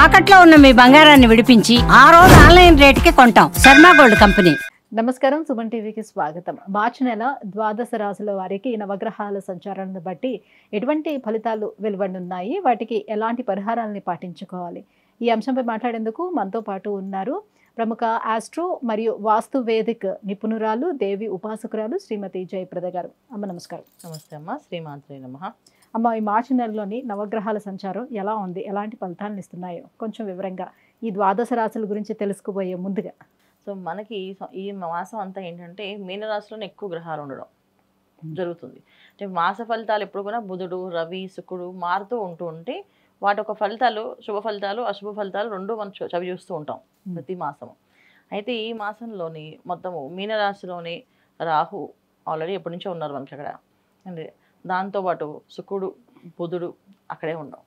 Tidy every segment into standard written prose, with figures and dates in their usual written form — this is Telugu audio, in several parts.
తాకట్లో ఉన్న మీ బంగారాన్ని విడిపించి ఆ రోజు ఆన్లైన్ రేటుకి కొంటాం. Sharma gold company. నమస్కారం, సుమన్ టీవీకి స్వాగతం. మార్చి నెల ద్వాదశ రాశుల వారికి నవగ్రహాల సంచారాన్ని బట్టి ఎటువంటి ఫలితాలు వెలువడనున్నాయి, వాటికి ఎలాంటి పరిహారాలని పాటించుకోవాలి, ఈ అంశంపై మాట్లాడేందుకు మనతో పాటు ఉన్నారు ప్రముఖ ఆస్ట్రో మరియు వాస్తు వేదిక్ నిపుణురాలు, దేవి ఉపాసకురాలు శ్రీమతి జయప్రద గారు. అమ్మ నమస్కారం. నమస్తే అమ్మ, శ్రీమాత్రే నమః. అమ్మ, ఈ మార్చి నెలలోని నవగ్రహాల సంచారం ఎలా ఉంది, ఎలాంటి ఫలితాలను ఇస్తున్నాయో కొంచెం వివరంగా ఈ ద్వాదశ రాశుల గురించి తెలుసుకోబోయే ముందుగా. సో మనకి ఈ మాసం అంతా ఏంటంటే మీనరాశిలోనే ఎక్కువ గ్రహాలు ఉండడం జరుగుతుంది. అంటే మాస ఫలితాలు ఎప్పుడు కూడా బుధుడు, రవి, శుక్రుడు మారుతూ ఉంటే వాటి యొక్క ఫలితాలు, శుభ ఫలితాలు, అశుభ ఫలితాలు రెండు మనం చవి చూస్తూ ఉంటాం ప్రతి మాసము. అయితే ఈ మాసంలోని మొత్తము మీనరాశిలోని రాహు ఆల్రెడీ ఎప్పటి నుంచో ఉన్నారు మనకి అక్కడ. అంటే దాంతోపాటు శుక్రుడు, బుధుడు అక్కడే ఉండడం.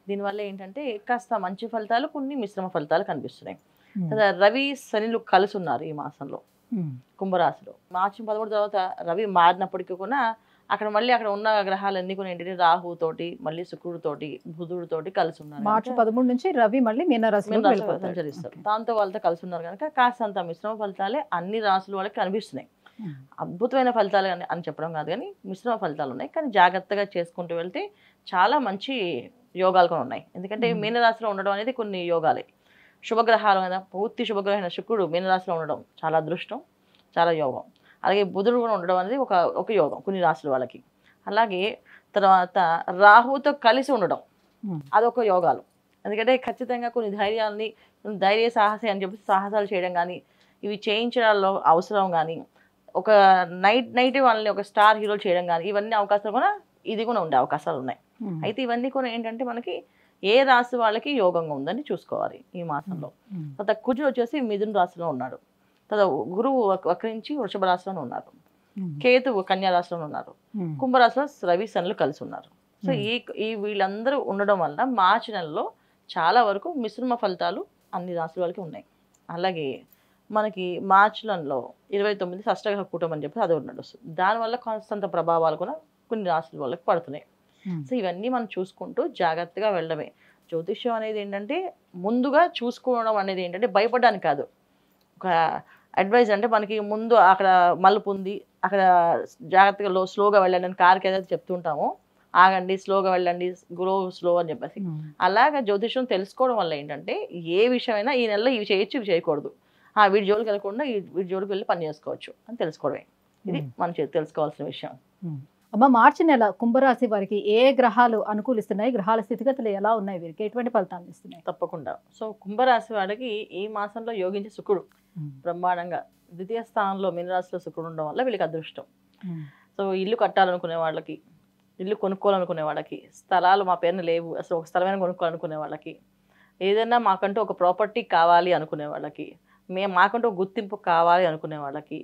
దీనివల్ల ఏంటంటే కాస్త మంచి ఫలితాలు, కొన్ని మిశ్రమ ఫలితాలు కనిపిస్తున్నాయి. రవి, శనిలు కలిసి ఉన్నారు ఈ మాసంలో కుంభరాశిలో. మార్చి 13 తర్వాత రవి మారినప్పటికీ కూడా అక్కడ మళ్ళీ అక్కడ ఉన్న గ్రహాలన్నీ కూడా ఏంటంటే రాహుతోటి, మళ్ళీ శుక్రుడితోటి, బుధుడితోటి కలిసి ఉన్నారు. మార్చి 13 నుంచి రవి మళ్ళీ మీనరాశిలో సంచరిస్తారు. దాంతో వాళ్ళతో కలిసి ఉన్నారు కనుక కాస్తంత మిశ్రమ ఫలితాలే అన్ని రాశుల వాళ్ళకి కనిపిస్తున్నాయి. అద్భుతమైన ఫలితాలు అని చెప్పడం కాదు, కానీ మిశ్రమ ఫలితాలు ఉన్నాయి. కానీ జాగ్రత్తగా చేసుకుంటూ వెళ్తే చాలా మంచి యోగాలు కూడా ఉన్నాయి. ఎందుకంటే మీనరాశిలో ఉండడం అనేది కొన్ని యోగాలే. శుభగ్రహాలు కదా, పూర్తి శుభగ్రహమైన శుక్రుడు మీనరాశిలో ఉండడం చాలా అదృష్టం, చాలా యోగం. అలాగే బుధుడు కూడా ఉండడం అనేది ఒక యోగం కొన్ని రాశుల వాళ్ళకి. అలాగే తర్వాత రాహుతో కలిసి ఉండడం అదొక యోగాలు. ఎందుకంటే ఖచ్చితంగా కొన్ని ధైర్యాలని, ధైర్య సాహసే అని చెప్పి సాహసాలు చేయడం కానీ, ఇవి చేయించడాల్లో అవసరం కానీ, ఒక నైట్ వాళ్ళని ఒక స్టార్ హీరోలు చేయడం కానీ, ఇవన్నీ అవకాశాలు కూడా ఇది కూడా ఉండే అవకాశాలు ఉన్నాయి. అయితే ఇవన్నీ కూడా ఏంటంటే మనకి ఏ రాశి వాళ్ళకి యోగంగా ఉందని చూసుకోవాలి ఈ మాసంలో. తర్వాత కుజుడు వచ్చేసి మిథున రాశిలో ఉన్నాడు. తర్వాత గురువు వక్రించి వృషభ రాశిలో ఉన్నారు. కేతువు కన్యా రాశిలో ఉన్నారు. కుంభరాశిలో రవి, శనులు కలిసి ఉన్నారు. సో ఈ వీళ్ళందరూ ఉండడం వల్ల మార్చి నెలలో చాలా వరకు మిశ్రమ ఫలితాలు అన్ని రాశుల వాళ్ళకి ఉన్నాయి. అలాగే మనకి మార్చి నెలలో 29 షష్టగ్రహ కూటమి అని చెప్పి అది ఉన్నాడు. దానివల్ల కాస్తంత ప్రభావాలు కూడా కొన్ని రాశుల వాళ్ళకి పడుతున్నాయి. సో ఇవన్నీ మనం చూసుకుంటూ జాగ్రత్తగా వెళ్ళడమే. జ్యోతిష్యం అనేది ఏంటంటే ముందుగా చూసుకోవడం అనేది ఏంటంటే భయపడడానికి కాదు, ఒక అడ్వైజ్. అంటే మనకి ముందు అక్కడ మలుపు ఉంది, అక్కడ జాగ్రత్తగా స్లోగా వెళ్ళండి అని కార్కి ఏదైతే చెప్తుంటామో, ఆగండి, స్లోగా వెళ్ళండి, స్లో అని చెప్పేసి. అలాగా జ్యోతిష్యం తెలుసుకోవడం వల్ల ఏంటంటే ఏ విషయమైనా ఈ నెలలో ఇవి చేయొచ్చు, ఇవి చేయకూడదు, వీడి జోలికి వెళ్ళకుండా వీడి జోలికి వెళ్ళి పని చేసుకోవచ్చు అని తెలుసుకోవడమే. ఇది మనం తెలుసుకోవాల్సిన విషయం. అమ్మ, మార్చి నెల కుంభరాశి వారికి ఏ గ్రహాలు అనుకూలిస్తున్నాయి, గ్రహాల స్థితిగతులు ఎలా ఉన్నాయి, వీరికి ఎటువంటి ఫలితాలు ఇస్తున్నాయి? తప్పకుండా. సో కుంభరాశి వాడికి ఈ మాసంలో యోగించే శుక్రుడు బ్రహ్మాండంగా ద్వితీయ స్థానంలో మీనరాశిలో శుక్రుడు ఉండడం వల్ల వీళ్ళకి అదృష్టం. సో ఇల్లు కట్టాలనుకునే వాళ్ళకి, ఇల్లు కొనుక్కోవాలనుకునే వాళ్ళకి, స్థలాలు మా పేరున లేవు, అసలు ఒక స్థలమైన కొనుక్కోవాలనుకునే వాళ్ళకి, ఏదైనా మాకంటూ ఒక ప్రాపర్టీ కావాలి అనుకునే వాళ్ళకి, మాకంటూ ఒక గుర్తింపు కావాలి అనుకునే వాళ్ళకి,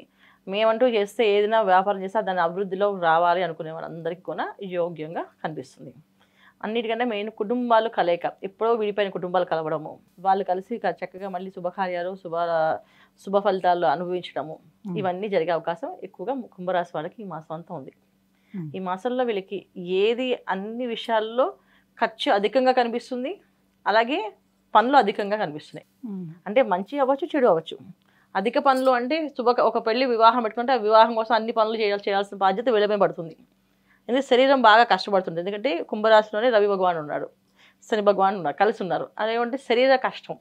మేమంటూ చేస్తే ఏదైనా వ్యాపారం చేస్తే దాని అభివృద్ధిలో రావాలి అనుకునే వాళ్ళందరికీ కూడా యోగ్యంగా కనిపిస్తుంది. అన్నిటికంటే మెయిన్ కుటుంబాలు కలయిక, ఎప్పుడో విడిపోయిన కుటుంబాలు కలవడము, వాళ్ళు కలిసి చక్కగా మళ్ళీ శుభకార్యాలు, శుభ ఫలితాలు అనుభవించడము, ఇవన్నీ జరిగే అవకాశం ఎక్కువగా కుంభరాశి వాళ్ళకి ఈ మాసం అంతా ఉంది. ఈ మాసంలో వీళ్ళకి ఏది అన్ని విషయాల్లో ఖర్చు అధికంగా కనిపిస్తుంది, అలాగే పనులు అధికంగా కనిపిస్తున్నాయి. అంటే మంచి అవ్వచ్చు, చెడు అవ్వచ్చు. అధిక పనులు అంటే ఒక పెళ్లి వివాహం పెట్టుకుంటే ఆ వివాహం కోసం అన్ని పనులు చేయాల్సిన బాధ్యత వీళ్ళపై పడుతుంది. ఎందుకంటే శరీరం బాగా కష్టపడుతుంది. ఎందుకంటే కుంభరాశిలోనే రవి భగవాన్ ఉన్నాడు, శని భగవాన్ ఉన్నారు, కలిసి ఉన్నారు. అదేమంటే శరీర కష్టం,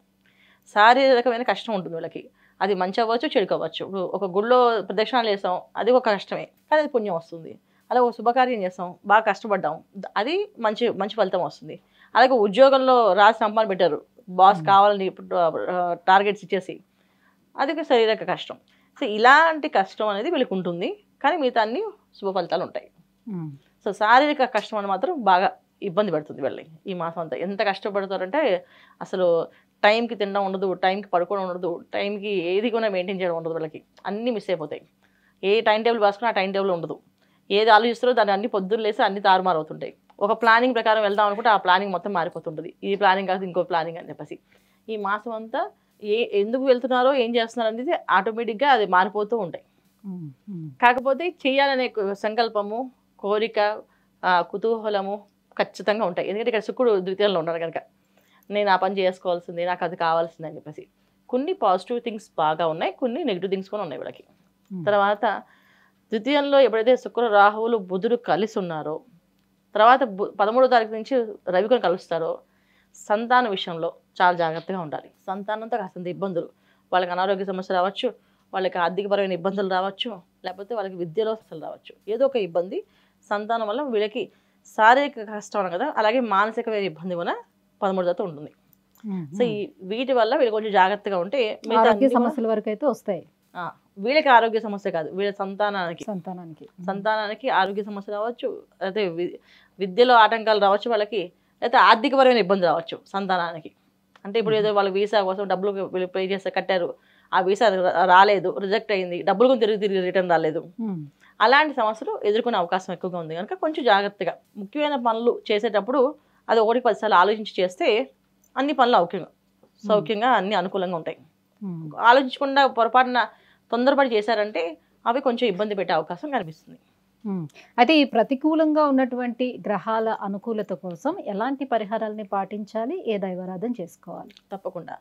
శారీరకమైన కష్టం ఉంటుంది వీళ్ళకి. అది మంచి అవ్వచ్చు, చెడు అవ్వచ్చు. ఒక గుళ్ళో ప్రదక్షిణాలు చేస్తాం, అది ఒక కష్టమే, కానీ అది పుణ్యం వస్తుంది. అలాగే ఒక శుభకార్యం చేస్తాం, బాగా కష్టపడ్డాం, అది మంచి ఫలితం వస్తుంది. అలాగే ఉద్యోగంలో రాసి సంపాదన పెట్టారు, బాస్ కావాలని టార్గెట్స్ ఇచ్చేసి, అది ఒక శారీరక కష్టం. సో ఇలాంటి కష్టం అనేది వీళ్ళకి ఉంటుంది, కానీ మిగతా అన్ని శుభ ఫలితాలు ఉంటాయి. సో శారీరక కష్టం అని మాత్రం బాగా ఇబ్బంది పడుతుంది వీళ్ళని ఈ మాసం అంతా. ఎంత కష్టపడతారంటే అసలు టైంకి తినడం ఉండదు, టైంకి పడుకోవడం ఉండదు, టైంకి ఏది కూడా మెయింటైన్ చేయడం ఉండదు. వీళ్ళకి అన్నీ మిస్ అయిపోతాయి. ఏ టైం టేబుల్ రాసుకున్నా ఆ టైం టేబుల్ ఉండదు. ఏది ఆలోచిస్తారో దాన్ని అన్ని పొద్దున్న లేసి అన్ని తారుమారు అవుతుంటాయి. ఒక ప్లానింగ్ ప్రకారం వెళ్దాం అనుకుంటే ఆ ప్లానింగ్ మొత్తం మారిపోతుంటుంది. ఈ ప్లానింగ్ కాదు ఇంకో ప్లానింగ్ అని చెప్పేసి ఈ మాసం అంతా ఎందుకు వెళ్తున్నారో, ఏం చేస్తున్నారు అనేది ఆటోమేటిక్గా అది మారిపోతూ ఉంటాయి. కాకపోతే చేయాలనే సంకల్పము, కోరిక, కుతూహలము ఖచ్చితంగా ఉంటాయి. ఎందుకంటే ఇక్కడ శుక్రుడు ద్వితీయంలో ఉన్నారు కనుక నేను ఆ పని చేసుకోవాల్సింది, నాకు అది కావాల్సింది అని చెప్పేసి. కొన్ని పాజిటివ్ థింగ్స్ బాగా ఉన్నాయి, కొన్ని నెగిటివ్ థింగ్స్ కూడా ఉన్నాయి వీళ్ళకి. తర్వాత ద్వితీయంలో ఎప్పుడైతే శుక్ర రాహువులు బుధుడు కలిసి ఉన్నారో, తర్వాత 13వ తారీఖు నుంచి రవి కూడా కలుస్తారో, సంతాన విషయంలో చాలా జాగ్రత్తగా ఉండాలి. సంతానంతో కాస్తంత ఇబ్బందులు, వాళ్ళకి అనారోగ్య సమస్య రావచ్చు, వాళ్ళకి ఆర్థికపరమైన ఇబ్బందులు రావచ్చు, లేకపోతే వాళ్ళకి విద్యలో అసలు రావచ్చు. ఏదో ఒక ఇబ్బంది సంతానం వల్ల వీళ్ళకి శారీరక కష్టం కదా, అలాగే మానసికమైన ఇబ్బంది కూడా 13 దాకా ఉంటుంది. సో ఈ వీటి వల్ల వీళ్ళు కొంచెం జాగ్రత్తగా ఉంటే ఆరోగ్య సమస్యల వరకు అయితే వస్తాయి. వీళ్ళకి ఆరోగ్య సమస్య కాదు, వీళ్ళ సంతానానికి ఆరోగ్య సమస్య రావచ్చు, అయితే విద్యలో ఆటంకాలు రావచ్చు వాళ్ళకి, అయితే ఆర్థికపరమైన ఇబ్బంది రావచ్చు సంతానానికి. అంటే ఇప్పుడు ఏదో వాళ్ళ వీసా కోసం డబ్బులు వీళ్ళు పే చేస్తే కట్టారు, ఆ వీసా రాలేదు, రిజెక్ట్ అయింది, డబ్బులు కూడా తిరిగి రిటర్న్ రాలేదు, అలాంటి సమస్యలు ఎదుర్కొనే అవకాశం ఎక్కువగా ఉంది. కనుక కొంచెం జాగ్రత్తగా ముఖ్యమైన పనులు చేసేటప్పుడు అది 1-10 సార్లు ఆలోచించి చేస్తే అన్ని పనులు సౌఖ్యంగా అన్ని అనుకూలంగా ఉంటాయి. ఆలోచించకుండా పొరపాటున తొందరపడి చేశారంటే అవి కొంచెం ఇబ్బంది పెట్టే అవకాశం కనిపిస్తుంది. అయితే ఈ ప్రతికూలంగా ఉన్నటువంటి గ్రహాల అనుకూలత కోసం ఎలాంటి పరిహారాలని పాటించాలి, ఏ దైవారాధన చేసుకోవాలి? తప్పకుండా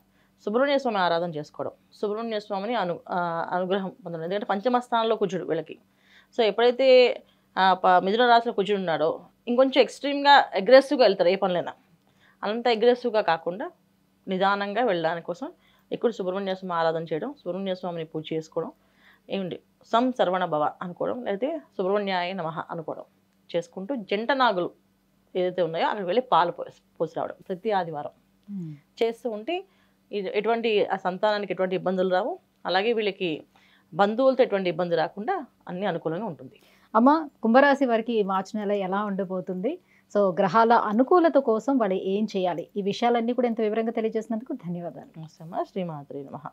సుబ్రహ్మణ్య స్వామి ఆరాధన చేసుకోవడం, సుబ్రహ్మణ్య స్వామిని అనుగ్రహం పొందడం. ఎందుకంటే పంచమ స్థానంలో కుజుడు వీళ్ళకి. సో ఎప్పుడైతే మిథున రాశిలో కుజుడు ఉన్నాడో ఇంకొంచెం ఎక్స్ట్రీమ్గా అగ్రెసివ్గా వెళ్తారు ఏ పనులైనా. అంత అగ్రెసివ్గా కాకుండా నిదానంగా వెళ్ళడానికి కోసం ఎక్కువ సుబ్రహ్మణ్య స్వామి ఆరాధన చేయడం, సుబ్రహ్మణ్య స్వామిని పూజ చేసుకోవడం, ఏమిటి సర్వణ భవ అనుకోవడం, లేకపోతే సుబ్రహ్మణ్యాయ నమః అనుకోవడం చేసుకుంటూ జంట నాగులు ఏదైతే ఉన్నాయో అక్కడికి వెళ్ళి పాలు పోసి రావడం ప్రతి ఆదివారం చేస్తూ ఉంటే ఎటువంటి ఆ సంతానానికి ఎటువంటి ఇబ్బందులు రావు, అలాగే వీళ్ళకి బంధువులతో ఎటువంటి ఇబ్బంది రాకుండా అన్ని అనుకూలంగా ఉంటుంది. అమ్మ, కుంభరాశి వారికి ఈ మార్చి నెల ఎలా ఉండబోతుంది? సో గ్రహాల అనుకూలత కోసం వాళ్ళు ఏం చేయాలి? ఈ విషయాలన్నీ కూడా ఇంత వివరంగా తెలియజేసినందుకు ధన్యవాదాలు. నమస్తే అమ్మ. శ్రీమాత్రే నమః.